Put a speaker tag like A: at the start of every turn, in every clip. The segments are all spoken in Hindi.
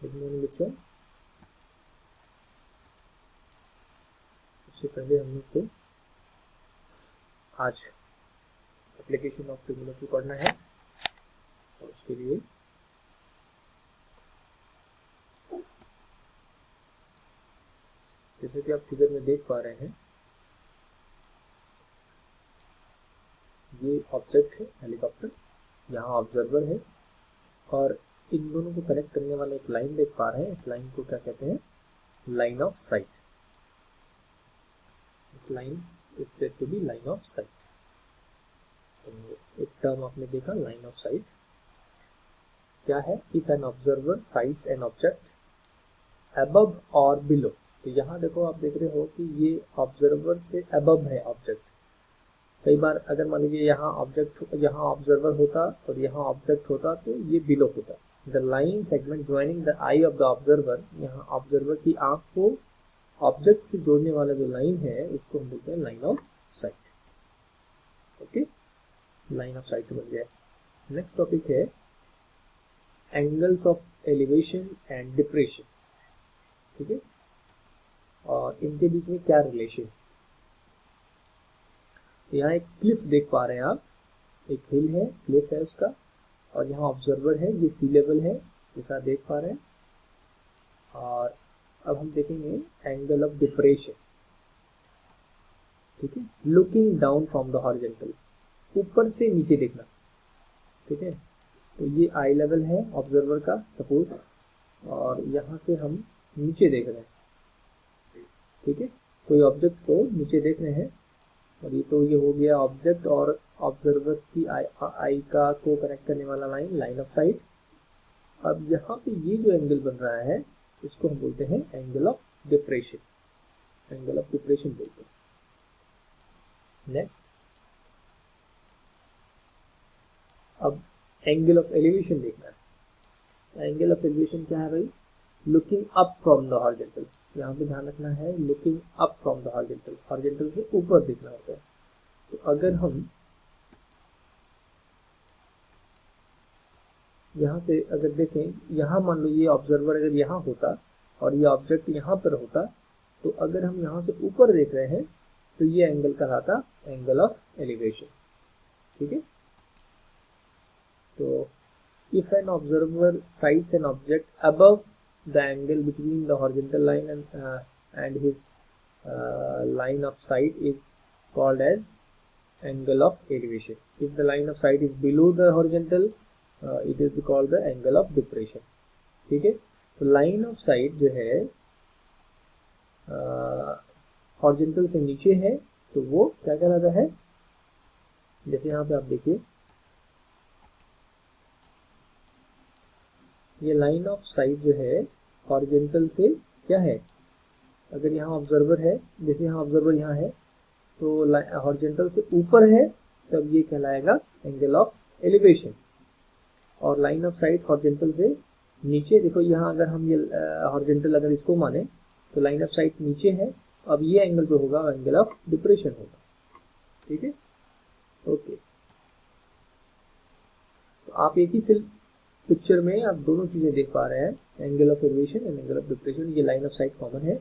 A: गुड मॉर्निंग बच्चों। सबसे पहले हम लोग को आज एप्लीकेशन ऑफ ट्रिग्नोमेट्री पढ़ना है और उसके लिए जैसे कि आप फिगर में देख पा रहे हैं, ये ऑब्जेक्ट है हेलीकॉप्टर, यहाँ ऑब्जर्वर है और इन दोनों को कनेक्ट करने वाला एक लाइन देख पा रहे हैं। इस लाइन को क्या कहते हैं? Line of sight. इस line is said to be line of sight. तो एक टर्म आपने देखा, लाइन ऑफ साइट क्या है? If an observer sites an object above और बिलो। तो यहाँ देखो, आप देख रहे हो कि ये ऑब्जर्वर से अबव है ऑब्जेक्ट। कई बार अगर मान लीजिए यहाँ ऑब्जर्वर होता और यहाँ ऑब्जेक्ट होता तो ये बिलो होता। The line segment joining the I of the observer, यहाँ ऑब्जर्वर की आंख को ऑब्जेक्ट से जोड़ने वाला जो लाइन है उसको हम बोलते हैं line of site. Okay, line of site समझ गए। नेक्स्ट टॉपिक है angles of elevation and depression. ठीक है, और इनके बीच में क्या रिलेशन? यहाँ एक क्लिफ देख पा रहे हैं आप, एक हिल है, क्लिफ है उसका, और यहाँ ऑब्जर्वर है, ये सी लेवल है जैसा देख पा रहे हैं। और अब हम देखेंगे एंगल ऑफ डिप्रेशन। ठीक है, looking down from the horizontal, ऊपर से नीचे देखना। ठीक है, तो ये आई लेवल है ऑब्जर्वर का सपोज, और यहाँ से हम नीचे देख रहे हैं। ठीक है, कोई ऑब्जेक्ट को नीचे देख रहे हैं और ये हो गया ऑब्जेक्ट और ऑब्जर्वर की आई का को कनेक्ट करने वाला लाइन, लाइन ऑफ साइट। अब यहाँ पे ये जो एंगल बन रहा है इसको हम बोलते हैं angle of depression. Angle of depression बोलते हैं। नेक्स्ट, अब एंगल ऑफ एलिवेशन देखना है। एंगल ऑफ एलिवेशन क्या है भाई? Looking up from the horizontal. यहाँ पे ध्यान रखना है, looking up from the horizontal, horizontal से ऊपर देखना होता है। तो अगर हम यहाँ से अगर देखें, यहाँ मान लो ये ऑब्जर्वर अगर यहाँ होता और ये ऑब्जेक्ट यहाँ पर होता, तो अगर हम यहाँ से ऊपर देख रहे हैं तो ये एंगल कहलाता एंगल ऑफ एलिवेशन। ठीक है, तो if an observer sights an object above the angle between the horizontal line and his line of sight is called as angle of elevation. If the line of sight is below the horizontal, it is called the angle of depression. ठीक है, तो लाइन ऑफ साइट जो है हॉरिजॉन्टल से नीचे है तो वो क्या कहलाता है? जैसे यहाँ पे आप देखिए, ये लाइन ऑफ साइट जो है हॉरिजॉन्टल से क्या है? अगर यहाँ ऑब्जर्वर है, जैसे यहाँ ऑब्जर्वर यहाँ है तो हॉरिजॉन्टल से ऊपर है, तब ये कहलाएगा एंगल ऑफ एलिवेशन। और लाइन ऑफ साइट हॉरिजॉन्टल से नीचे, देखो यहाँ अगर हम ये हॉरिजॉन्टल अगर इसको माने तो लाइन ऑफ साइट नीचे है, अब ये एंगल जो होगा एंगल ऑफ डिप्रेशन होगा। ठीक है, ओके। तो आप एक ही पिक्चर में आप दोनों चीजें देख पा रहे हैं, angle of elevation and angle of depression. ये लाइन ऑफ साइट कॉमन है,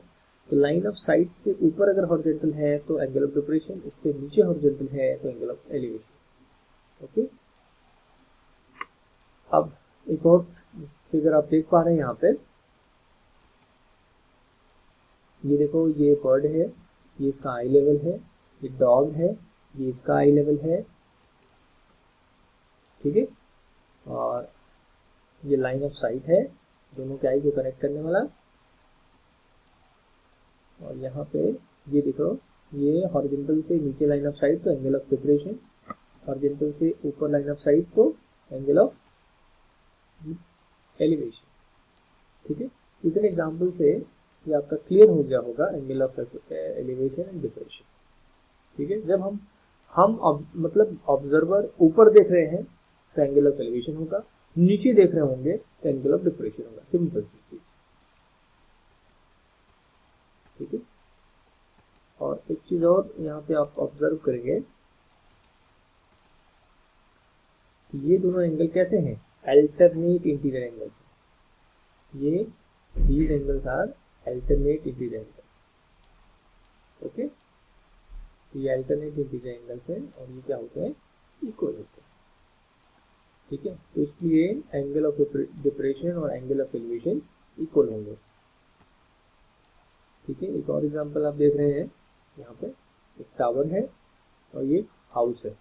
A: तो लाइन ऑफ साइट से ऊपर अगर हॉरिजॉन्टल है तो एंगल ऑफ डिप्रेशन, इससे नीचे हॉरिजॉन्टल है तो एंगल ऑफ एलिवेशन। ओके, अब एक और फिगर आप देख पा रहे हैं यहाँ पे, ये देखो, ये बर्ड है, ये इसका आई लेवल है, ये डॉग है, ये इसका आई लेवल है। ठीक है, और ये लाइन ऑफ साइट है दोनों के आई को कनेक्ट करने वाला। और यहाँ पे ये देखो, ये हॉरिजॉन्टल से नीचे लाइन ऑफ साइट तो एंगल ऑफ डिप्रेशन, हॉरिजॉन्टल से ऊपर लाइन ऑफ साइट तो एंगल ऑफ एलिवेशन। ठीक है, इतने एग्जाम्पल से ये आपका क्लियर हो गया होगा angle of elevation and depression. ठीक है, जब हम मतलब ऑब्जर्वर ऊपर देख रहे हैं तो एंगल ऑफ एलिवेशन होगा, नीचे देख रहे होंगे तो एंगल ऑफ डिप्रेशन होगा। सिंपल सी चीज। ठीक है, और एक चीज और यहाँ पे आप ऑब्जर्व करेंगे, ये दोनों एंगल कैसे हैं? Alternate interior angles. ये these angles are alternate integer angles. Okay, ये अल्टरनेट इंटीजर एंगल्स हैं और ये क्या होते हैं, इक्वल होते हैं। ठीक है, तो इसलिए एंगल ऑफ डिप्रेशन और एंगल ऑफ एलिवेशन इक्वल होंगे। ठीक है, एक और एग्जांपल आप देख रहे हैं, यहाँ पे एक टावर है और ये हाउस है।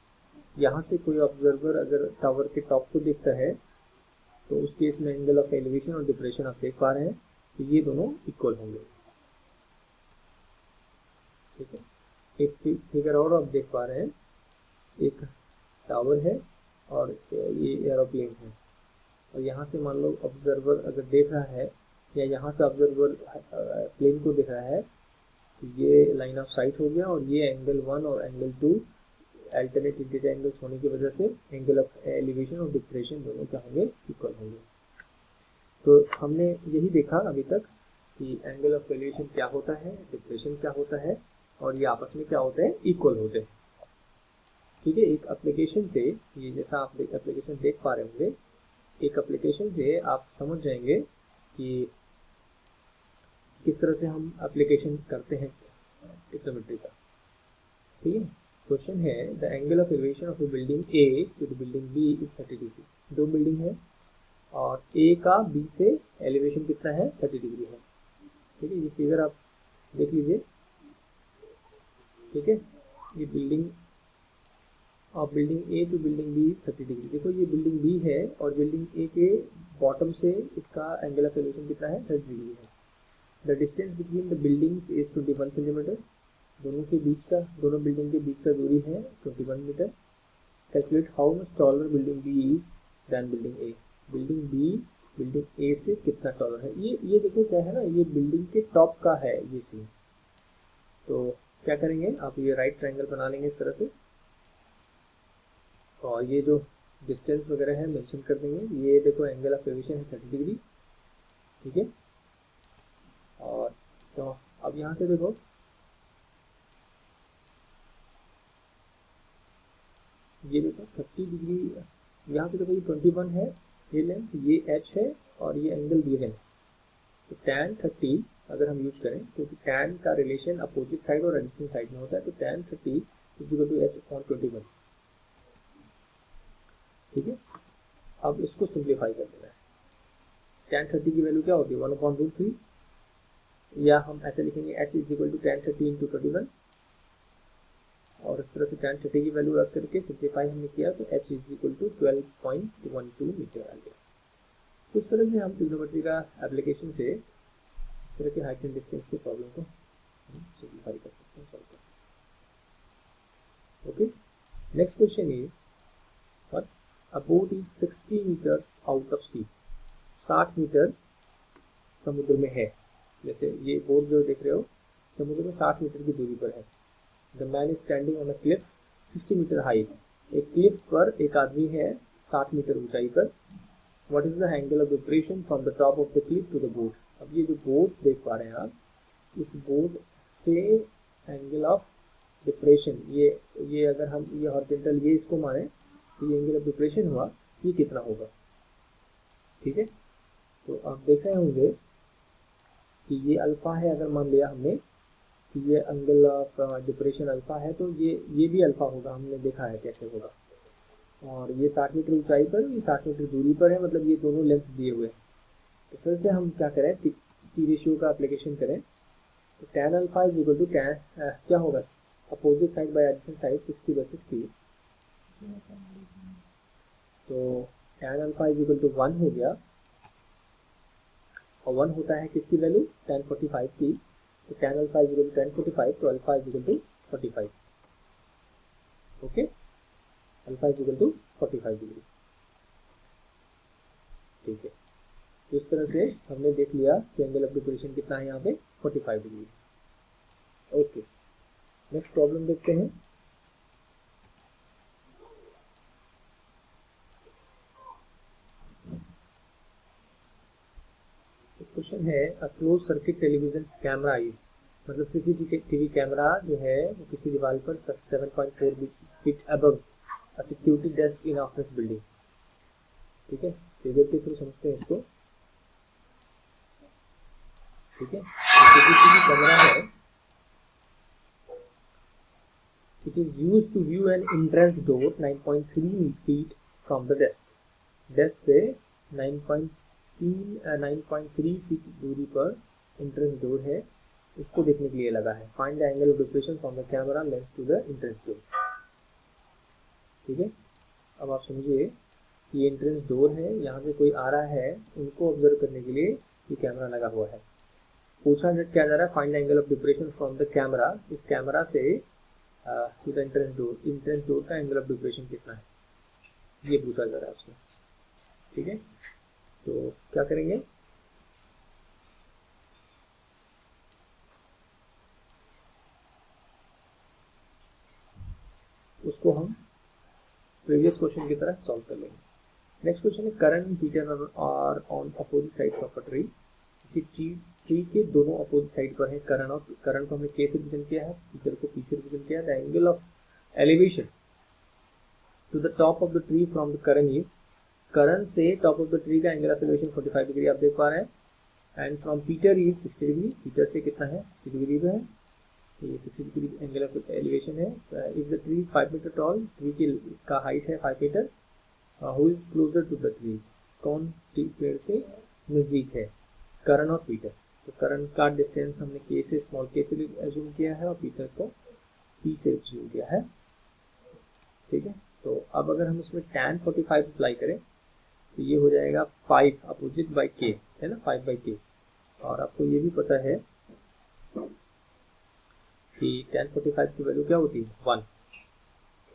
A: यहाँ से कोई ऑब्जर्वर अगर टावर के टॉप को देखता है तो उस केस में एंगल ऑफ एलिवेशन और डिप्रेशन आप देख पा रहे हैं, तो ये दोनों इक्वल होंगे। ठीक है, एक फिगर और आप देख पा रहे हैं, एक टावर है और ये एरोप्लेन है, और यहाँ से मान लो ऑब्जर्वर अगर देख रहा है या यहाँ से ऑब्जर्वर प्लेन को देख रहा है, तो ये लाइन ऑफ साइट हो गया, और ये एंगल 1 और एंगल 2 अल्टरनेट इंटीजर एंगल्स होने की वजह से एंगल ऑफ एलिवेशन और डिप्रेशन दोनों क्या होंगे, इक्वल होंगे। तो हमने यही देखा अभी तक कि एंगल ऑफ एलिवेशन क्या होता है, डिप्रेशन क्या होता है, और ये आपस में क्या होते हैं, इक्वल होते हैं। ठीक है, एक एप्लीकेशन से, ये जैसा आप एप्लीकेशन देख पा रहे होंगे, एक एप्लीकेशन से आप समझ जाएंगे कि किस तरह से हम एप्लीकेशन करते हैं ट्रिग्नोमेट्री का। ठीक है, क्वेश्चन है the angle of elevation of a building A to the building B is 30 degree. दो बिल्डिंग है और ए का बी से एलिवेशन कितना है, 30 डिग्री है। ठीक है, ये फिगर आप देख लीजिए। ठीक है, ये बिल्डिंग और building A to building B 30 degree. देखो ये बिल्डिंग बी है और बिल्डिंग ए के बॉटम से इसका एंगल ऑफ एलिवेशन कितना है, 30 डिग्री है। The distance between the buildings is 21 centimetre. दोनों बिल्डिंग के बीच का दूरी है 21 metre. Calculate how much taller building B is than building A. Building B building A से कितना टॉलर है। ये देखो क्या है ना, ये बिल्डिंग के टॉप का है ये सीन। तो क्या करेंगे, आप ये राइट ट्रायंगल बना लेंगे इस तरह से, और ये जो डिस्टेंस वगैरह है मेंशन कर देंगे। ये देखो एंगल ऑफ एलिवेशन है 30 डिग्री। ठीक है, और तो अब यहाँ से देखो, ये देखो 30 डिग्री, यहाँ से देखो ये 21 है ये लेंथ, ये h है और ये एंगल गिवन है। तो tan 30 अगर हम यूज करें, क्योंकि tan का रिलेशन अपोजिट साइड और एडजेसेंट साइड में होता है, तो tan 30 is equal to h/21। ठीक है, अब इसको सिंप्लीफाई कर देना है। tan 30 की वैल्यू क्या होती है, 1/√3, या हम ऐसे लिखेंगे h is equal to tan 30 into 21, और इस तरह से tan 30 की वैल्यू रख करके सिंप्लीफाई हमने किया तो h is equal to 12.12 metre आ गया। तो इस तरह से हम ट्रिग्नोमेट्री का एप्लीकेशन से इस तरह के हाइट एंड डिस्टेंस के प्रॉब्लम को सिंप्लीफाई कर सकते हैं, सॉल्व कर सकते हैं। Okay, next question is what a boat is 60 meters out of sea. 60 meter समुद्र में है। जैसे ये बोट जो देख रहे हो समुद्र में 60 मीटर की दूरी पर है। The man is standing on a cliff 60 meter height. एक क्लिफ पर एक आदमी है 60 मीटर ऊंचाई पर। What is the angle of depression from the top of the cliff to the boat. अब ये जो बोट देख पा रहे हैं आप, इस बोट से एंगल ऑफ डिप्रेशन, ये अगर हम ये हॉरिजॉन्टल ये इसको माने तो ये एंगल ऑफ डिप्रेशन हुआ, ये कितना होगा। ठीक है, तो आप देख रहे होंगे कि ये अल्फा है। अगर मान लिया हमने कि ये एंगल ऑफ डिप्रेशन अल्फा है, तो ये भी अल्फा होगा, हमने देखा है कैसे होगा। और ये 60 मीटर ऊंचाई पर, ये 60 मीटर दूरी पर है, मतलब ये दोनों लेंथ दिए हुए हैं। तो फिर से हम क्या करें, टी रेशियो का एप्लीकेशन करें। तो tan alpha is equal to tan क्या होगा, opposite side by adjacent side 60/60। तो tan alpha is equal to 1 हो गया, और 1 होता है किसकी वैल्यू, tan 45 की। तो tan alpha is equal to tan 45, तो alpha is equal to 45। Okay, alpha is equal to 45 degree. ठीक है, तो इस तरह से हमने देख लिया कि एंगल ऑफ डिप्रेशन कितना है यहाँ पे, 45 डिग्री। ओके, नेक्स्ट प्रॉब्लम देखते हैं। क्वेश्चन है a close circuit television camera is, मतलब सीसीटीवी कैमरा जो है वो किसी दीवार पर 7.4 feet above a security desk in office building. ठीक है, फिगर के थ्रू समझते हैं इसको। ठीक है। CCTV कैमरा है, it is used to view an entrance door 9.3 feet from the desk से 9.3 फीट दूरी पर एंट्रेंस डोर है, उसको देखने के लिए लगा है। Find the angle of depression from the camera lens to the entrance door. ठीक है, अब आप समझिए ये एंट्रेंस डोर है, यहाँ से कोई आ रहा है, उनको ऑब्जर्व करने के लिए ये कैमरा लगा हुआ है। पूछा क्या जा रहा है, find angle of depression from the camera, इस कैमरा से टू द एंट्रेंस डोर का एंगल ऑफ डिप्रेशन कितना है, ये पूछा जा रहा है आपसे। ठीक है, तो क्या करेंगे, उसको हम प्रीवियस क्वेश्चन की तरह सॉल्व कर लेंगे। नेक्स्ट क्वेश्चन है, current and heater are on opposite sides of a tree. किसी ट्री के दोनों अपोजिट साइड पर है, करंट को हमने के से रिप्रेजेंट किया है, हीटर को पी से रिप्रेजेंट किया है। The angle of elevation to the top of the tree from the current is, current से टॉप ऑफ द ट्री का एंगल ऑफ एलिवेशन 45 डिग्री आप देख पा रहे हैं, and from Peter is 60 degree, Peter से कितना है 60 डिग्री पे है, ये 60 डिग्री एंगल ऑफ एलिवेशन है। If the tree is 5 meter tall, tree की का हाइट है 5 metre, who is closer to the tree, कौन पेड़ से नजदीक है, करंट और पीटर। तो करंट का डिस्टेंस हमने के से स्मॉल के से एज्यूम किया है और पीटर को पी से एज्यूम किया है। ठीक है, तो अब अगर हम इसमें tan 45 अप्लाई करें तो ये हो जाएगा 5 अपोजिट बाई के, है ना, 5 बाई के। और आपको ये भी पता है कि tan 45 की वैल्यू क्या होती है 1।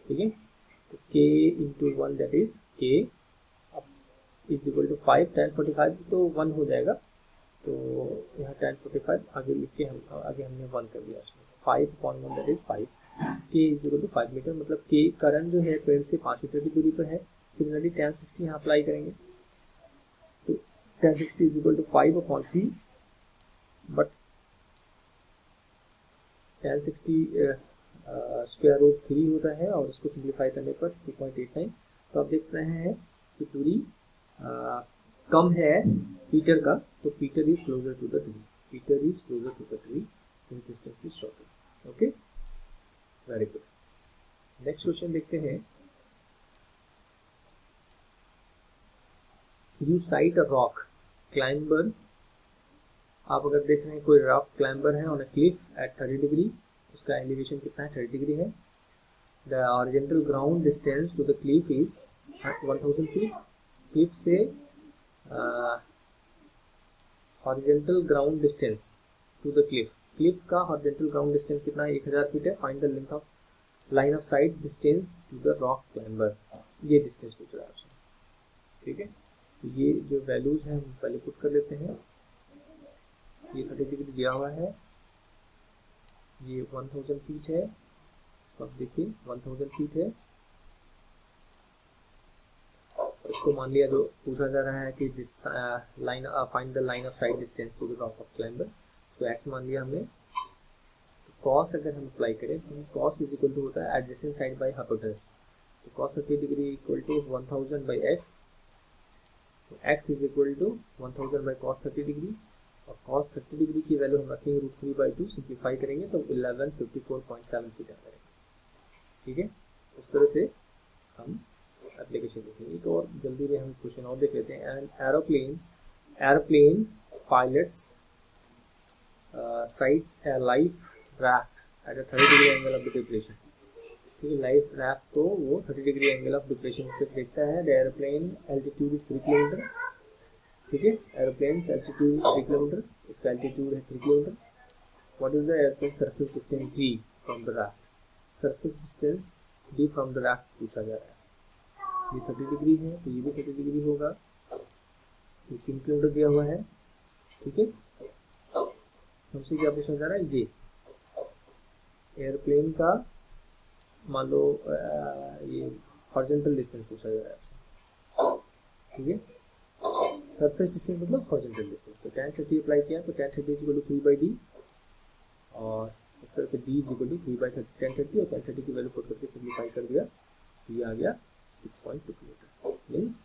A: ठीक है, तो k into 1 that is k is equal to 5, tan 45 तो 1 हो जाएगा, तो यहाँ tan 45 आगे लिख के आगे हमने 1 कर दिया इसमें, 5/1 that is 5, k is equal to 5 meter, मतलब k करंट जो है पेड़ से 5 मीटर की दूरी पर है। सिमिलरली tan 60 यहाँ अप्लाई करेंगे, तो tan 60 is equal to 5/3, but tan 60 square root 3 होता है और इसको सिंप्लीफाई करने पर 3.89। तो आप देख रहे हैं कि दूरी कम है पीटर का, तो Peter is closer to the tree, Peter is closer to the tree, since distance is shorter. Okay, very good. Next question देखते हैं, you sight a rock climber, आप अगर देख रहे हैं कोई रॉक क्लाइंबर है on a cliff at 30 degree, उसका एलिवेशन कितना है 30 डिग्री है। The horizontal ground distance to the cliff is 1000 feet, cliff से horizontal ground distance to the cliff, cliff का हॉरिजॉन्टल ग्राउंड डिस्टेंस कितना है 1000 फीट है। Find the length of line of sight distance to the rock climber, ये डिस्टेंस पूछ रहा है आपसे। ठीक है, तो ये जो वैल्यूज हैं हम पहले पुट कर लेते हैं। ये 30 डिग्री दिया हुआ है, ये 1000 फीट है, इसको आप देखिए 1000 फीट है। इसको मान लिया जो पूछा जा रहा है कि this line find the line of sight distance to the rock of climber, तो x मान लिया हमने। तो cos अगर हम अप्लाई करें तो cos इज इक्वल टू होता है एडजेसेंट साइड बाय हाइपोटेनस, तो cos 30 degree equal to 1000 by x, तो x is equal to 1000 by cos 30 degree, और cos 30 डिग्री की वैल्यू हम रखेंगे √3/2, सिंप्लीफाई करेंगे तो 1154.7 फीट आ जाएगा। ठीक है, उस तरह से हम एप्लीकेशन देखेंगे। तो और जल्दी में हम क्वेश्चन और देख लेते हैं। Aeroplane pilots sites A life raft at a 30 degree angle of depression. ठीक है, लाइफ राफ्ट को वो 30 डिग्री एंगल ऑफ डिप्रेशन पे देखता है। The aeroplane altitude is 3 kilometre. ठीक है, एरोप्लेन एल्टीट्यूड 3 किलोमीटर, इसका एल्टीट्यूड है 3 kilometre. What is the airplane surface distance d from the raft, surface distance d from the raft पूछा जा रहा है। ये 30 डिग्री है तो ये भी 30 डिग्री होगा, ये 3 किलोमीटर दिया हुआ है। ठीक है, हमसे क्या पूछा जा रहा है, ये एयरप्लेन का मान लो ये हॉरिजॉन्टल डिस्टेंस पूछा जा रहा है। ठीक है, सरफेस डिस्टेंस मतलब हॉरिजॉन्टल डिस्टेंस, तो tan 30 अप्लाई किया तो tan 30 इक्वल टू 3/d, और इस तरह से d is equal to 3/30 tan 30, और tan 30 की वैल्यू पुट करके सिंप्लीफाई कर दिया तो ये आ गया 6.2 किलोमीटर, मीन्स